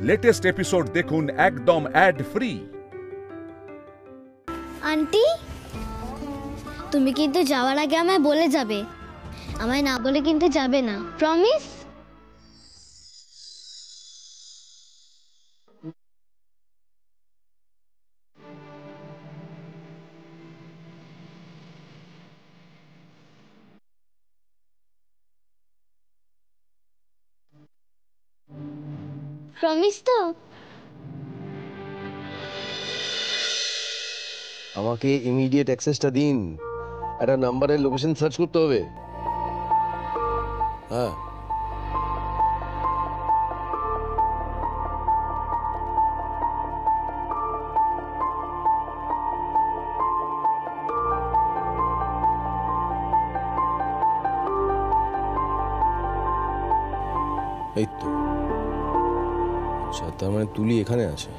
Latest episode দেখুন একদম add free. Aunty, তুমি কিন্তু যাওয়ার আগে আমায় বলে যাবে, আমায় না বলে কিন্তু যাবে না, প্রমিস? প্রমিস তো? আমাকে ইমিডিয়েট অ্যাক্সেসটা দিন, একটা নাম্বারের লোকেশন সার্চ করতে হবে। হ্যাঁ, এই তো। আচ্ছা, তার মানে তুলি এখানে আছে।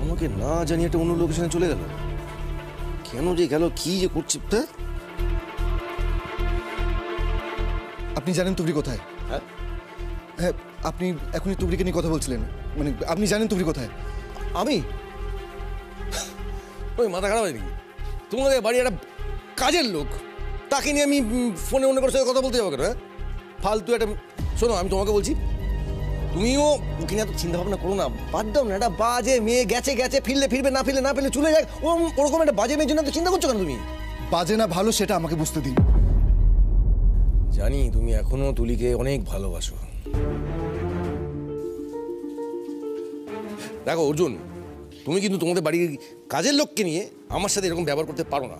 আমাকে না জানি একটা অন্য লোকেশনে চলে গেল, কেন যে গেল, কি যে করছে। আপনি জানেন তুবড়ি কোথায়? হ্যাঁ হ্যাঁ, আপনি এখনই তুবড়িকে নিয়ে কথা বলছিলেন, মানে আপনি জানেন তুবড়ি কোথায়? আমি ওই মাথা খারাপ হয় নাকি? তোমাদের বাড়ি একটা কাজের লোক, তাকে নিয়ে আমি ফোনে অন্য কারোর সাথে কথা বলতে যাবো কেন? হ্যাঁ, ফালতু একটা। শোনো, আমি তোমাকে বলছি, তুমিও ওকে নিয়ে এত চিন্তা ভাবনা করো না, বাদ দাও না। একটা বাজে মেয়ে, গেছে গেছে, ফিরলে ফিরবে, না ফিরলে না ফিরলে চলে যাক, ওরকম একটা বাজে মেয়ের জন্য তো চিন্তা করছো কেন তুমি? বাজে না ভালো সেটা আমাকে বুঝতে দিন। জানি তুমি এখনো তুলিকে অনেক ভালোবাসো। দেখো অর্জুন, তুমি কিন্তু তোমাদের বাড়ির কাজের লোককে নিয়ে আমার সাথে এরকম ব্যবহার করতে পারো না।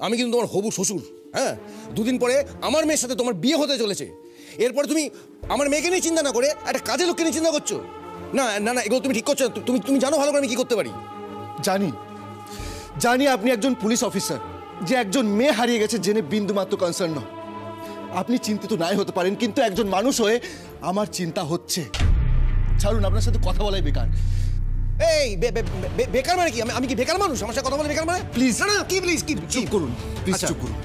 আমি কিন্তু তোমার হবু শ্বশুর। হ্যাঁ, দুদিন পরে আমার মেয়ের সাথে তোমার বিয়ে হতে চলেছে, এরপর তুমি আমার মেয়েকে নিয়ে চিন্তা না করে একটা কাজের লোককে নিয়ে চিন্তা করছো। না না না, এগুলো তুমি ঠিক করছো। তুমি জানো ভালো করে আমি কি করতে পারি। জানি জানি আপনি একজন পুলিশ অফিসার, যে একজন মেয়ে হারিয়ে গেছে জেনে বিন্দুমাত্র কনসার্ন নয়। আপনি চিন্তিত নাই হতে পারেন, কিন্তু একজন মানুষ হয়ে আমার চিন্তা হচ্ছে। ছাড়ুন, আপনার সাথে কথা বলাই বেকার। এই বেকার মানে কি? আমি কি বেকার মানুষ? আমার সাথে কথা বলে বেকার মানে? প্লিজ না না, কি প্লিজ, কি চুপ করুন, প্লিজ চুপ করুন।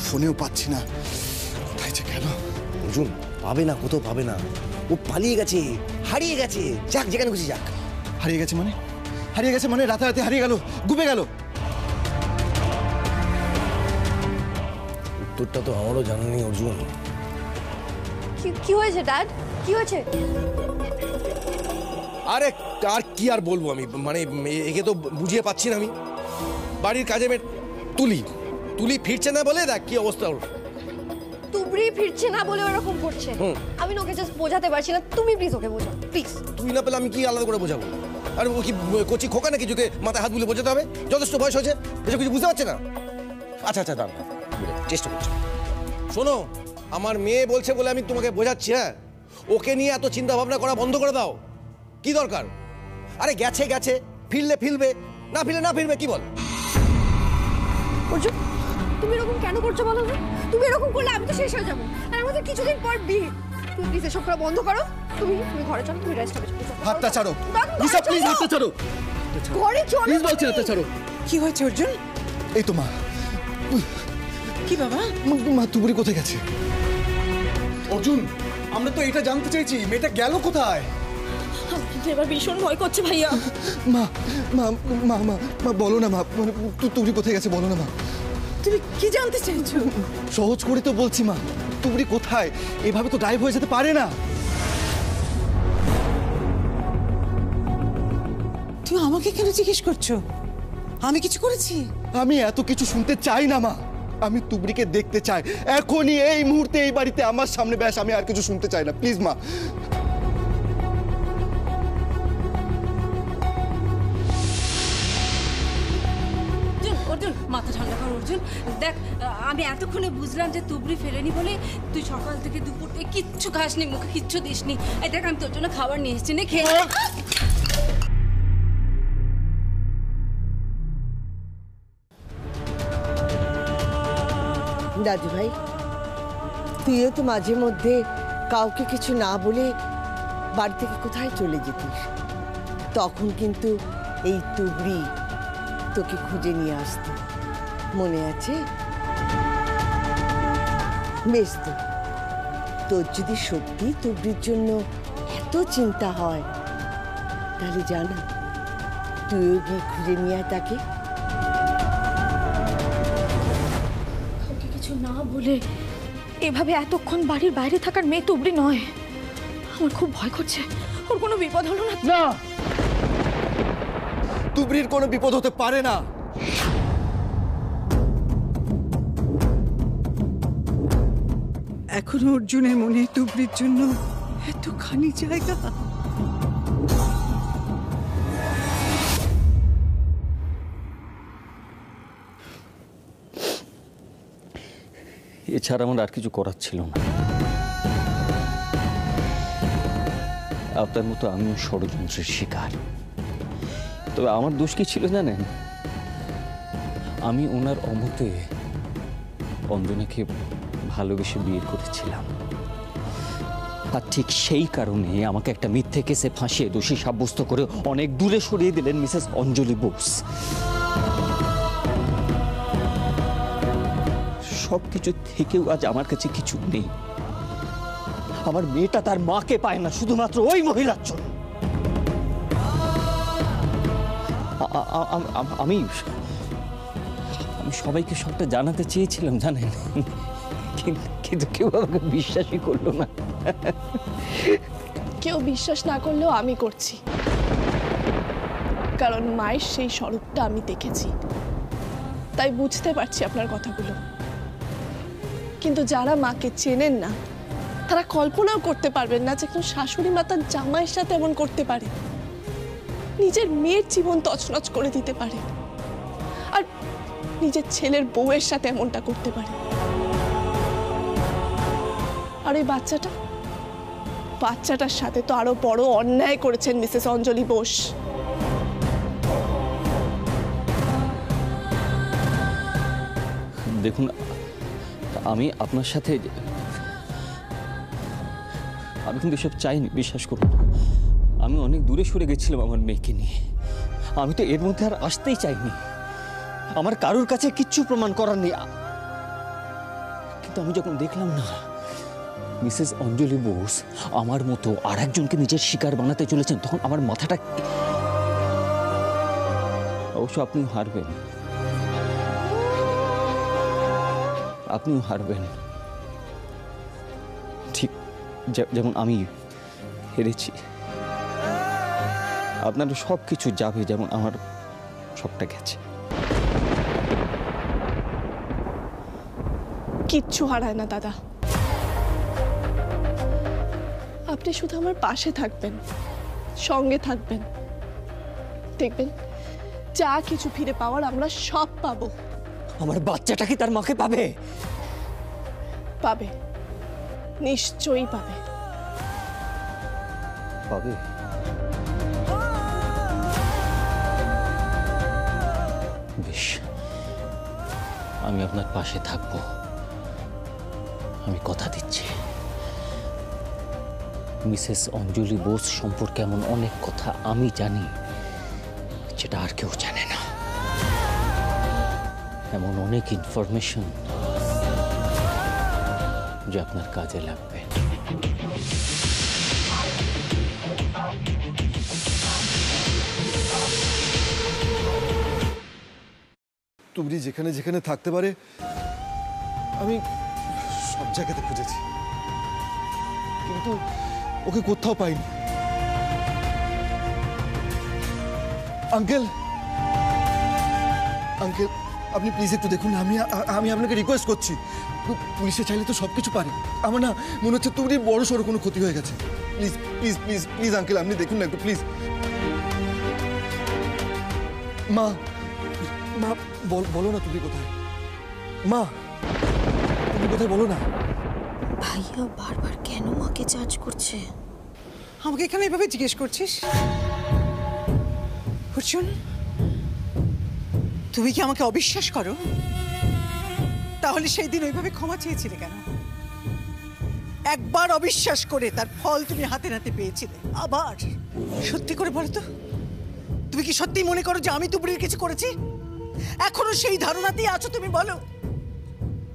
ফোনেও পাচ্ছি না, কোথায় যে গেল? অর্জুন, পাবে না, কোথাও পাবে না। ও পালিয়ে গেছে, হারিয়ে গেছে। যাক, যেখানে খুশি যাক। হারিয়ে গেছে মানে? হারিয়ে গেছে মানে রাতারাতি হারিয়ে গেল, ডুবে গেল? উত্তরটা তো আমারও জানা নেই অর্জুন। কি হয়েছে ড্যাড? কি হয়েছে? আরে আর কি আর বলবো আমি, মানে একে তো বুঝিয়ে পাচ্ছি না আমি। বাড়ির কাজে মেয়ে তুলি ফিরছে না বলে দেখ কি অবস্থা ওর। তুবড়ি ফিরছে না বলে ওরকম করছে। আমি ওকে জাস্ট বোঝাতে পারছি না, তুমি প্লিজ ওকে বোঝাও প্লিজ। তুই না পেলে আমি কি আলাদা করে বোঝাবো? আর ও কি কচি খোকা নাকি যুগে মাথায় হাত বুলে বোঝাতে হবে? যথেষ্ট বয়স হয়েছে, এসব কিছু বুঝতে পারছে না। আচ্ছা আচ্ছা, দাঁড়া, চেষ্টা করছি। শোনো, আমার মেয়ে বলছে বলে আমি তোমাকে বোঝাচ্ছি। হ্যাঁ, ওকে নিয়ে এত চিন্তা ভাবনা করা বন্ধ করে দাও। কি দরকার? আরে গেছে গেছে, ফিরলে ফিরবে, না ফিরলে না ফিরবে, কি বল? অর্জুন, তুমি এরকম কেন করছো বলো না? তুমি এরকম করলে আমি তো শেষ হয়ে যাবো, আর আমাদের কিছুদিন পর বিয়ে। তুমি প্লিজ এসব করা বন্ধ করো। তুমি ঘরে চলো, তুমি রেস্ট হবে। হাতটা ছাড়ো নিশা, প্লিজ হাতটা ছাড়ো। ঘরে চলো, প্লিজ বলছি, হাতটা ছাড়ো। কি হয়েছে অর্জুন? এই তো মা। কি বাবা? মা তুবড়ি কোথায় গেছে? অর্জুন, আমরা তো এটা জানতে চাইছি, মেয়েটা গেল কোথায়? এবার ভীষণ ভয় করছে ভাইয়া। মা মা মা মা মা বলো না মা, মানে তুবড়ি কোথায় গেছে বলো না মা। তুমি কি জানতে চাইছো? সহজ করে তো বলছি মা, তুবড়ি কোথায়? এভাবে তো গায়েব হয়ে যেতে পারে না। তুমি আমাকে কেন জিজ্ঞেস করছো? আমি কিছু করেছি? আমি এত কিছু শুনতে চাই না মা, আমি তুবড়িকে দেখতে চাই এখনই, এই মুহূর্তে, এই বাড়িতে, আমার সামনে। ব্যাস, আমি আর কিছু শুনতে চাই না, প্লিজ মা। অর্জুন, মাথা ঠান্ডা কর অর্জুন। দেখ, আমি এতক্ষণে বুঝলাম যে তুবড়ি ফেরেনি বলে তুই সকাল থেকে দুপুর কিচ্ছু খাসনি, মুখে কিচ্ছু দিসনি। এই দেখ, আমি তোর জন্য খাবার নিয়ে এসেছি, নে খেয়ে। দাদু ভাই, তুইও তো মাঝে মধ্যে কাউকে কিছু না বলে বাড়ি থেকে কোথায় চলে যেতিস, তখন কিন্তু এই তুবড়ি তোকে খুঁজে নিয়ে আসতো, মনে আছে? বেশ, তো তোর যদি সত্যি তুবড়ির জন্য এত চিন্তা হয় তাহলে জানা তুইও গিয়ে খুঁজে নিয়ে আয় তাকে। কাউকে কিছু না বলে এভাবে এতক্ষণ বাড়ির বাইরে থাকার মেয়ে তুবড়ি নয়। আমার খুব ভয় করছে, ওর কোনো বিপদ হলো না? না, তুবড়ির কোনো বিপদ হতে পারে না। এখনো অর্জুনের মনে তুবড়ির জন্য এতখানি জায়গা। এছাড়া আমার আর কিছু করার ছিল না। আপনার মতো আমিও ষড়যন্ত্রের শিকার। তবে আমার দোষ কি ছিল জানেন? আমি ওনার অমতে অঞ্জনাকে ভালোবেসে বিয়ে করেছিলাম, আর ঠিক সেই কারণে আমাকে একটা মিথ্যে কেসে ফাঁসিয়ে দোষী সাব্যস্ত করে অনেক দূরে সরিয়ে দিলেন মিসেস অঞ্জলি বোস। সবকিছু থেকেও আজ আমার কাছে কিছু নেই। আমার মেয়েটা তার মাকে পায় না শুধুমাত্র ওই মহিলার জন্য। আমি সবাইকে সবটা জানাতে চেয়েছিলাম জানেন, কিন্তু কেউ আমাকে বিশ্বাসই করলো না। কেউ বিশ্বাস না করলেও আমি করছি, কারণ মায়ের সেই স্বরূপটা আমি দেখেছি, তাই বুঝতে পারছি আপনার কথাগুলো। কিন্তু যারা মাকে চেনেন না তারা কল্পনাও করতে পারবেন না যে কেউ শাশুড়ি মা তার জামাইয়ের সাথে এমন করতে পারে, নিজের মেয়ের জীবন তছনছ করে দিতে পারে, আর নিজের ছেলের বউয়ের সাথে এমনটা করতে পারে। আর এই বাচ্চাটার সাথে তো আরো বড় অন্যায় করেছেন মিসেস অঞ্জলি বোস। দেখুন, আমি আপনার সাথে আমি কিন্তু এসব চাইনি, বিশ্বাস করুন। আমি অনেক দূরে সরে গেছিলাম আমার মেয়েকে নিয়ে। আমি তো এর মধ্যে আর আসতেই চাইনি। আমার কারোর কাছে কিচ্ছু প্রমাণ করার নেই। কিন্তু আমি যখন দেখলাম না মিসেস অঞ্জলি বোস আমার মতো আর একজনকে নিজের শিকার বানাতে চলেছেন, তখন আমার মাথাটা, অবশ্য আপনিও হারবেন, আপনিও হারবেন, ঠিক যেমন আমি হেরেছি। আপনার সব কিছু যাবে যেমন আমার সবটা গেছে। কিচ্ছু হারায় না দাদা, আপনি শুধু আমার পাশে থাকবেন, সঙ্গে থাকবেন, দেখবেন যা কিছু ফিরে পাওয়ার আমরা সব পাবো। আমার বাচ্চাটা কি তার মাকে পাবে? পাবে, নিশ্চয়ই পাবে। পাবে? বেশ, আমি আপনার পাশে থাকবো, আমি কথা দিচ্ছি। মিসেস অঞ্জলি বোস সম্পর্কে এমন অনেক কথা আমি জানি যেটা আর কেউ জানে না, এমন অনেক ইনফরমেশন যে আপনার কাজে লাগবে। তুবড়ি যেখানে যেখানে থাকতে পারে আমি সব জায়গাতে খুঁজেছি, কিন্তু ওকে কোথাও পাইনি। আঙ্কেল, আঙ্কেল আপনি প্লিজ একটু দেখুন, আমি আপনাকে রিকোয়েস্ট করছি। পুলিশে চাইলে তো সবকিছু পারে। আমার না মনে হচ্ছে তুবড়ির বড় সড়ো কোনো ক্ষতি হয়ে গেছে। Please please please please uncle, আপনি দেখুন না একটু প্লিজ। মা, মা বলো না তুবড়ি কোথায়? মা তুমি কোথায় বলো না। ভাইয়া বারবার কেন মাকে জাজ করছে? আমাকে এখানে এভাবে জিজ্ঞেস করছিস? অর্জুন, তুমি কি আমাকে অবিশ্বাস করো? তাহলে সেই দিন ওইভাবে ক্ষমা চেয়েছিলে কেন? একবার অবিশ্বাস করে তার ফল তুমি হাতে নাতে পেয়েছিলে, আবার সত্যি করে বলো তো, তুমি কি সত্যি মনে করো যে আমি তুবড়ির কিছু করেছি? এখনো সেই ধারণাতেই আছো তুমি? বলো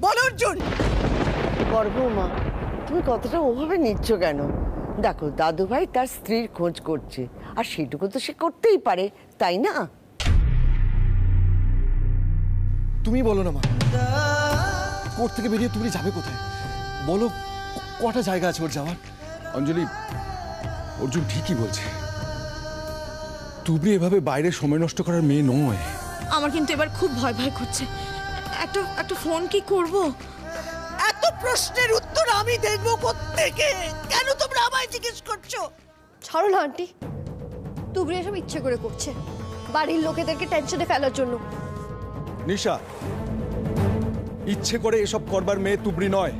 বলো অর্জুন। বড় বৌমা, তুমি কতটা ওভাবে নিচ্ছ কেন? দেখো, দাদু ভাই তার স্ত্রীর খোঁজ করছে, আর সেটুকু তো সে করতেই পারে, তাই না? তুমি বলো না মা, কোর্ট থেকে বেরিয়ে তুমি যাবে কোথায়? বলো, কটা জায়গা আছে ওর যাওয়ার? অঞ্জলি, অর্জুন ঠিকই বলছে। তুবড়ি এভাবে বাইরে সময় নষ্ট করার মেয়ে নয়। আমার কিন্তু এবার খুব ভয় ভয় করছে। একটা ফোন কি করব? এত প্রশ্নের উত্তর আমি দেখবো কোত্থেকে? কেন তোমরা আমায় জিজ্ঞেস করছো? ছাড়ো না আন্টি, তুবড়ি এসব ইচ্ছে করে করছে, বাড়ির লোকেদেরকে টেনশনে ফেলার জন্য। নিশা, ইচ্ছে করে এসব করবার মেয়ে তুবড়ি নয়।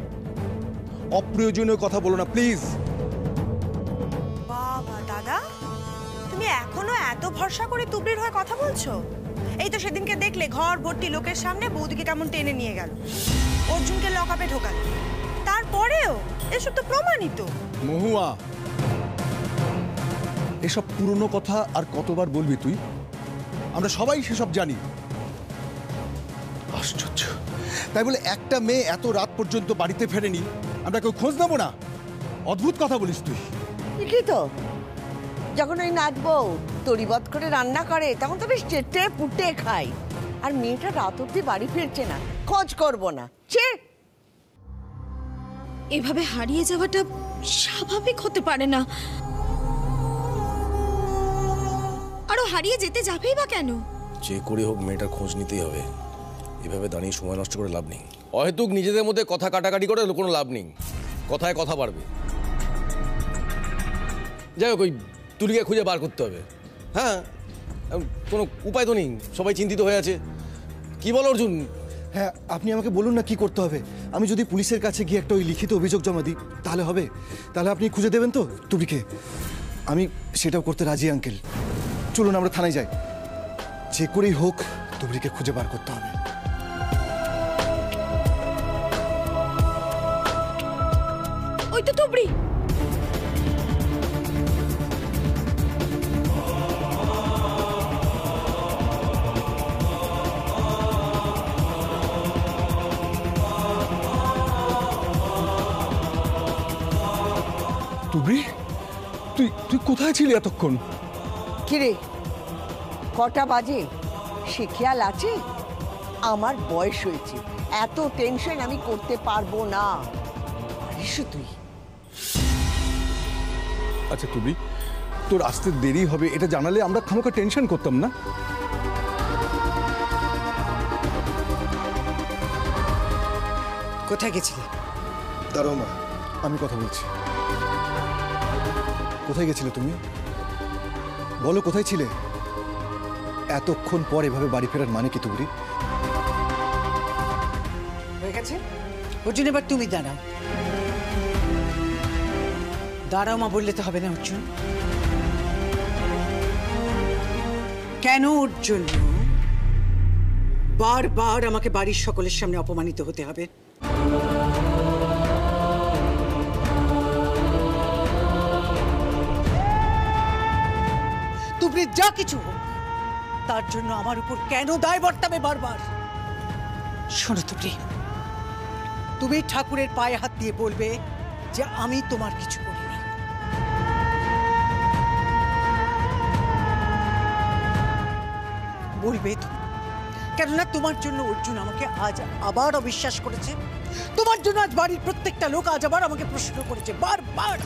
অপ্রয়োজনীয় কথা বলো না প্লিজ। বাবা দাদা, তুমি এখনো এত ভরসা করে তুবড়ির হয়ে কথা বলছো? এই তো সেদিনকে দেখলে ঘর ভর্তি লোকের সামনে বৌদিকে কেমন টেনে নিয়ে গেল, অর্জুনকে লকআপে ঢোকালো। তারপরেও এসব তো প্রমাণিত। মহুয়া, এসব পুরনো কথা আর কতবার বলবি তুই? আমরা সবাই সেসব জানি। আশ্চর্য, তাই বলে একটা মেয়ে এত রাত পর্যন্ত বাড়িতে ফেরেনি, আমরা কেউ খোঁজ নেবো না? অদ্ভুত কথা বলিস তুই। ঠিকই তো, যখন ওই নাচবো তরিবত করে রান্না করে তখন তো বেশ চেটে পুটে খাই, আর মেয়েটা রাত অব্দি বাড়ি ফিরছে না, খোঁজ করবো না। এভাবে হারিয়ে যাওয়াটা স্বাভাবিক হতে পারে না। আরো হারিয়ে যেতে যাবেই বা কেন? যে করে হোক মেয়েটার খোঁজ নিতেই হবে। এভাবে দাঁড়িয়ে সময় নষ্ট করে লাভ নেই। অহেতুক নিজেদের মধ্যে কথা কাটাকাটি করে কোনো লাভ নেই, কথায় কথা বাড়বে। যাই হোক, ওই তুলিকে খুঁজে বার করতে হবে। হ্যাঁ, কোনো উপায় তো নেই, সবাই চিন্তিত হয়ে আছে। কি বল অর্জুন? হ্যাঁ, আপনি আমাকে বলুন না কি করতে হবে। আমি যদি পুলিশের কাছে গিয়ে একটা ওই লিখিত অভিযোগ জমা দিই তাহলে হবে? তাহলে আপনি খুঁজে দেবেন তো তুবিকে? আমি সেটাও করতে রাজি আঙ্কেল। চলুন আমরা থানায় যাই, যে করেই হোক তুবড়িকে খুঁজে বার করতে হবে। ওই তো তুবড়ি। তুবড়ি, তুই কোথায় ছিলি এতক্ষণ? কিরে, কটা বাজে সে খেয়াল আছে? আমার বয়স হয়েছে, এত টেনশন আমি করতে পারবো না। তুই আচ্ছা তুবড়ি, তোর আসতে দেরি হবে এটা জানালে আমরা খামোখা টেনশন করতাম না। কোথায় গেছিলে? দাঁড়াও মা, আমি কথা বলছি। কোথায় গেছিলে তুমি? বলো কোথায় ছিলে? এতক্ষণ পর এভাবে বাড়ি ফেরার মানে কি তুবড়ি? হয়ে গেছে অর্জুন, এবার তুমি দাঁড়াও। দাঁড়াও মা বললে তো হবে না অর্জুন। কেন ওর জন্য বারবার আমাকে বাড়ির সকলের সামনে অপমানিত হতে হবে? তুমি যা কিছু হোক, তার জন্য আমার উপর কেন দায় বর্তাবে বারবার? শোনো তুমি ঠাকুরের পায়ে হাত দিয়ে বলবে যে আমি তোমার কিছু করিনি। বলবে তো, কেননা তোমার জন্য অর্জুন আমাকে আজ আবার অবিশ্বাস করেছে। তোমার জন্য আজ বাড়ির প্রত্যেকটা লোক আজ আবার আমাকে প্রশ্ন করেছে বারবার।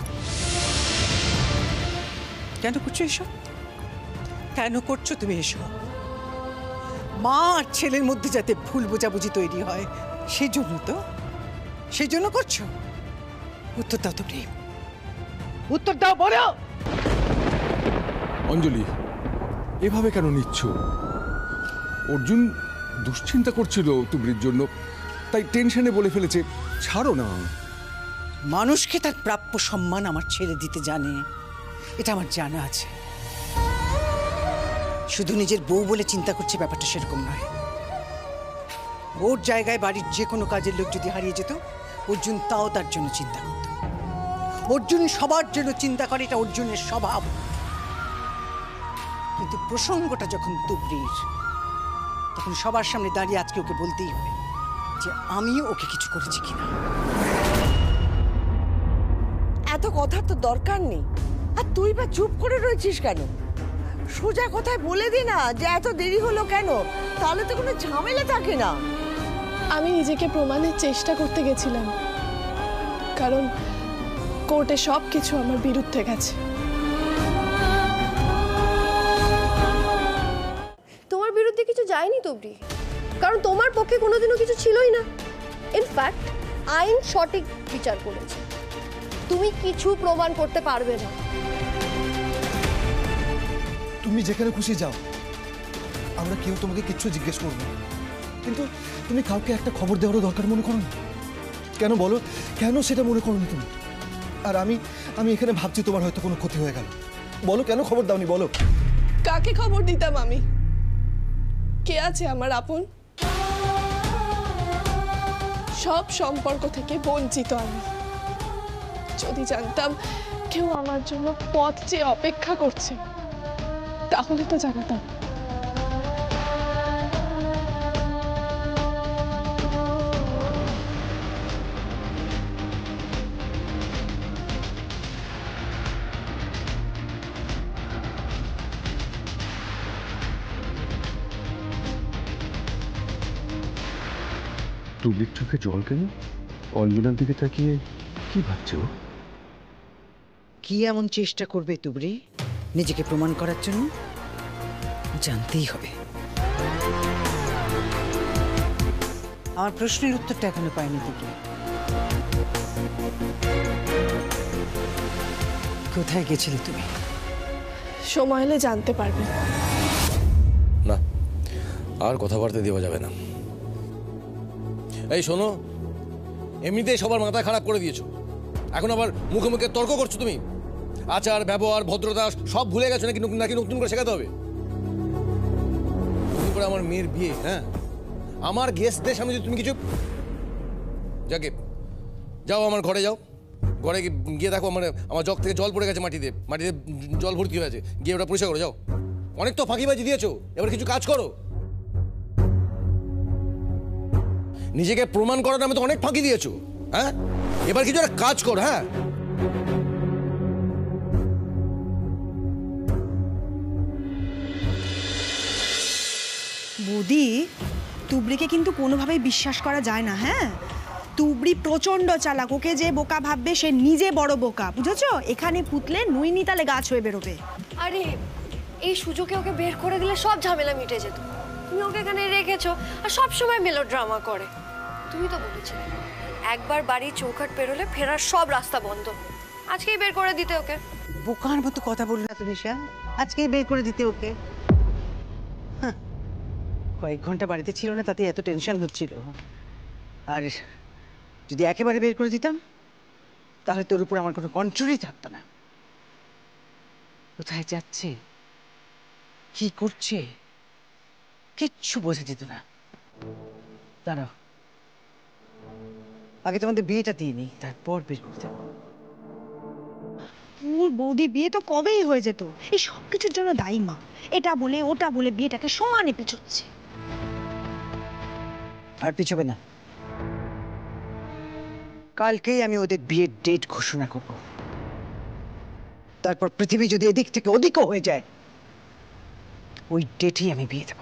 কেন করছো এসব? কেন করছো তুমি এসব? মা আর ছেলের মধ্যে যাতে ভুল বোঝাবুঝি তৈরি হয় সেই জন্য করছো? উত্তর দাও তো প্রেম, উত্তর দাও বলো। অঞ্জলি, এভাবে কেন নিচ্ছ? অর্জুন দুশ্চিন্তা করছিল তুবড়ির জন্য, তাই টেনশনে বলে ফেলেছে। ছাড়ো না। মানুষকে তার প্রাপ্য সম্মান আমার ছেলে দিতে জানে, এটা আমার জানা আছে। শুধু নিজের বউ বলে চিন্তা করছে, ব্যাপারটা সেরকম নয়। ওর জায়গায় বাড়ির যে কোনো কাজের লোক যদি হারিয়ে যেত, অর্জুন তাও তার জন্য চিন্তা করত। অর্জুন সবার জন্য চিন্তা করে, এটা অর্জুনের স্বভাব। কিন্তু প্রসঙ্গটা যখন তুবড়ির, তখন সবার সামনে দাঁড়িয়ে আজকে ওকে বলতেই হবে যে আমি ওকে কিছু করেছি কিনা। এত কথার তো দরকার নেই, আর তুই বা চুপ করে রয়েছিস কেন? সোজা কথায় বলে দি না যে এত দেরি হলো কেন, তাহলে তো কোনো ঝামেলা থাকে না। আমি নিজেকে প্রমাণের চেষ্টা করতে গেছিলাম, কারণ কোর্টে সব কিছু আমার বিরুদ্ধে গেছে। তোমার বিরুদ্ধে কিছু যায়নি তুবড়ি, কারণ তোমার পক্ষে কোনোদিনও কিছু ছিলই না। ইনফ্যাক্ট আইন সঠিক বিচার করেছে, তুমি কিছু প্রমাণ করতে পারবে না। তুমি যেখানে খুশি যাও, আমরা কেউ তোমাকে কিচ্ছু জিজ্ঞেস করবো না। কিন্তু তুমি কাউকে একটা খবর দেওয়ারও দরকার মনে করো না কেন? বলো কেন সেটা মনে করো না তুমি? আর আমি এখানে ভাবছি তোমার হয়তো কোনো ক্ষতি হয়ে গেল। বলো কেন খবর দাওনি, বলো। কাকে খবর দিতাম আমি? কে আছে আমার আপন? সব সম্পর্ক থেকে বঞ্চিত আমি। যদি জানতাম কেউ আমার জন্য পথ চেয়ে অপেক্ষা করছে, তাহলে তো জানাতাম। তুবড়ির চোখে জল কেন? অঞ্জনার দিকে তাকিয়ে কি ভাবছে ও? কি এমন চেষ্টা করবে তুবড়ি নিজেকে প্রমাণ করার জন্য? জানতেই হবে। আমার প্রশ্নের উত্তরটা এখনো পাইনি তুবড়ি। কোথায় গেছিলে তুমি? সময় এলে জানতে পারবে। না, আর কথাবার্তা দেওয়া যাবে না। এই শোনো, এমনিতেই সবার মাথা খারাপ করে দিয়েছো, এখন আবার মুখে মুখে তর্ক করছো তুমি। আচার ব্যবহার ভদ্রতা সব ভুলে গেছো নাকি? নাকি নতুন করে শেখাতে হবে? নতুন করে আমার মেয়ের বিয়ে, হ্যাঁ, আমার গেস্টদের সামনে যদি তুমি কিছু, যাকে যাও আমার ঘরে যাও, ঘরে গিয়ে দেখো আমার জগ থেকে জল পড়ে গেছে, মাটিতে জল ভর্তি হয়ে আছে, গিয়ে ওটা পরিষ্কার করো যাও। অনেক তো ফাঁকিবাজি দিয়েছো, এবার কিছু কাজ করো। নিজেকে প্রমাণ করার নামে তো অনেক ফাঁকি দিয়েছো, হ্যাঁ, এবার কিছু একটা কাজ কর। হ্যাঁ, বৌদি, তুবড়িকে কিন্তু কোনোভাবেই বিশ্বাস করা যায় না। হ্যাঁ, তুবড়ি প্রচন্ড চালাক, ওকে যে বোকা ভাববে সে নিজে বড় বোকা, বুঝেছো? এখানে পুতলে নুই নিতালে গাছ হয়ে বেরোবে। আরে এই সুযোগে ওকে বের করে দিলে সব ঝামেলা মিটে যেত। তুমি ওকে এখানে রেখেছো আর সব সময় মেলোড্রামা করে। তুমি তো বলেছিলে একবার বাড়ির চৌকাঠ পেরোলে ফেরার সব রাস্তা বন্ধ। আজকেই বের করে দিতে ওকে। বোকার মতো কথা বললে না তুমি, শ্যাম। আজকেই বের করে দিতে ওকে? কয়েক ঘন্টা বাড়িতে ছিল না, তাতে এত টেনশন হচ্ছিল। আর যদি একেবারে বের করে দিতাম, তাহলে তোর উপর আমার কোনো কন্ট্রোলই থাকতো না। কোথায় যাচ্ছে, কি করছে, কিচ্ছু বোঝা যেত না। দাঁড়াও, আগে তোমাদের বিয়েটা দিয়ে নি, তারপর বের করতে। ওর বৌদি বিয়ে তো কবেই হয়ে যেত, এই সব কিছুর জন্য দায়ী মা। এটা বলে ওটা বলে বিয়েটাকে সমানে পিছোচ্ছে। আর পিছবে না, কালকেই আমি ওদের বিয়ের ডেট ঘোষণা করব। তারপর পৃথিবী যদি এদিক থেকে ওদিকও হয়ে যায়, ওই ডেটেই আমি বিয়ে দেব।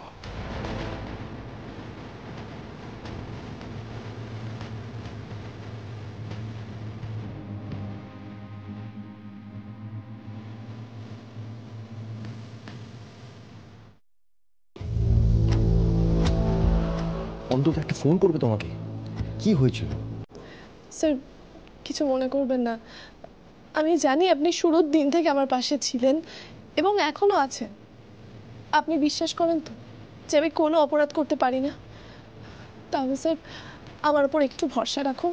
অন্তত একটা ফোন করবে তোমাকে। কি হয়েছিল? স্যার, কিছু মনে করবেন না। আমি জানি আপনি শুরুর দিন থেকে আমার পাশে ছিলেন এবং এখনো আছেন। আপনি বিশ্বাস করেন তো যে আমি কোনো অপরাধ করতে পারি না? তাহলে স্যার আমার উপর একটু ভরসা রাখুন,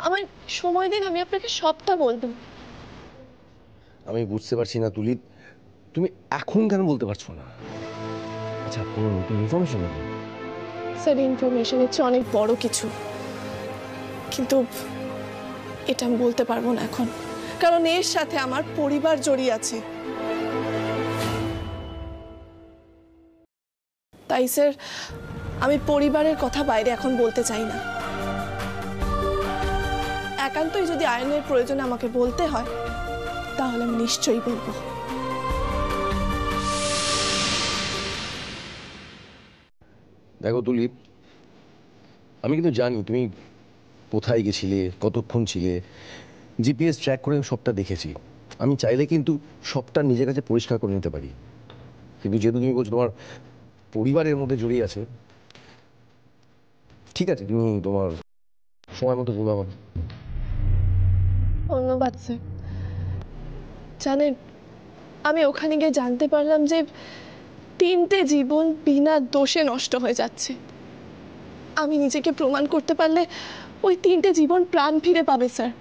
আমার সময় দিন, আমি আপনাকে সবটা বলবো। আমি বুঝতে পারছি না তুলি, তুমি এখন কেন বলতে পারছো না? আচ্ছা, কোনো নতুন ইনফরমেশন নেই? স্যার, ইনফরমেশন হচ্ছে অনেক বড় কিছু, কিন্তু এটা আমি বলতে পারবো না এখন, কারণ এর সাথে আমার পরিবার জড়িয়ে আছে। তাই স্যার, আমি পরিবারের কথা বাইরে এখন বলতে চাই না। একান্তই যদি আইনের প্রয়োজনে আমাকে বলতে হয় তাহলে আমি নিশ্চয়ই বলবো। দেখো তুলি, আমি কিন্তু জানি তুমি কোথায় গেছিলে, কতক্ষণ ছিলে, জিপিএস ট্র্যাক করে সবটা দেখেছি। আমি চাইলে কিন্তু সবটা নিজের কাছে পরিষ্কার করে নিতে পারি, কিন্তু যেহেতু তুমি বলছো তোমার পরিবারের মধ্যে জড়িয়ে আছে, ঠিক আছে, তুমি তোমার সময় মতো বলো আমার। ধন্যবাদ স্যার। জানেন, আমি ওখানে গিয়ে জানতে পারলাম যে 3টে জীবন বিনা দোষে নষ্ট হয়ে যাচ্ছে। আমি নিজেকে প্রমাণ করতে পারলে ওই 3টে জীবন প্রাণ ফিরে পাবে স্যার।